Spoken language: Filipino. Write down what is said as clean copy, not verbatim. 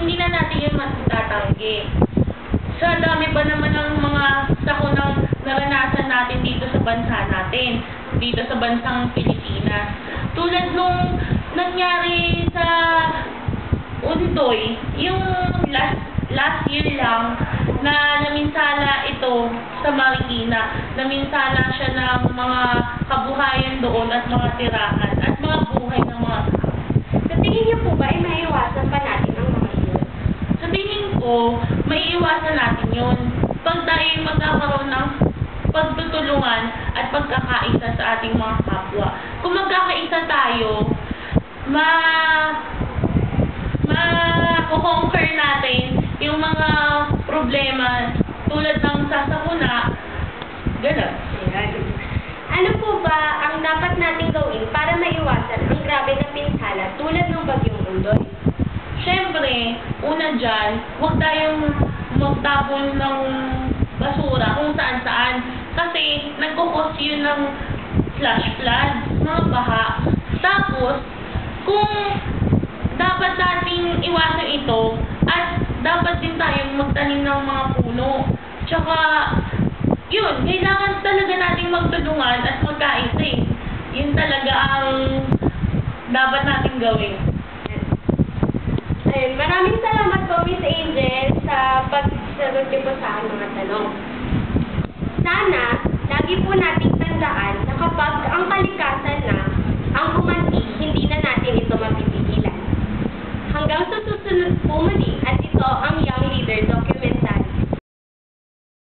hindi na natin yun matitatanggi. Sa dami pa naman ng mga sakunang naranasan natin dito sa bansa natin, dito sa bansang Pilipinas. Tulad nung nangyari sa Undoy, yung last year lang, na naminsala ito sa Marikina. Naminsala siya ng mga kabuhayan doon at mga tirahan at mga buhay ng mga tao. Sa tingin niyo po ba ay maiiwasan pa natin ang mga iyon? Sa tingin ko, maiiwasan natin yun. Pag tayo magkakaroon ng pagtutulungan at pagkakaisa sa ating mga kapwa. Kung magkakaisa tayo, ma-conquer natin yung mga problema tulad ng sasakuna, gano'n. Ayan. Ano po ba ang dapat nating gawin para maiwasan ang grabe na pinsala tulad ng bagyong Undoy? Siyempre, una dyan, huwag tayong magtapon ng basura kung saan-saan. Kasi nagkukos yun ng flash flood, mga baha. Tapos, kung dapat nating iwasan ito, at dapat din tayong magtanim ng mga puno. Tsaka, yun, kailangan talaga nating magtulungan at magkaisa eh. Yun talaga ang dapat nating gawin. Ayun, maraming salamat po, Miss Angel, sa pagsagot niyo po sa aking mga tanong.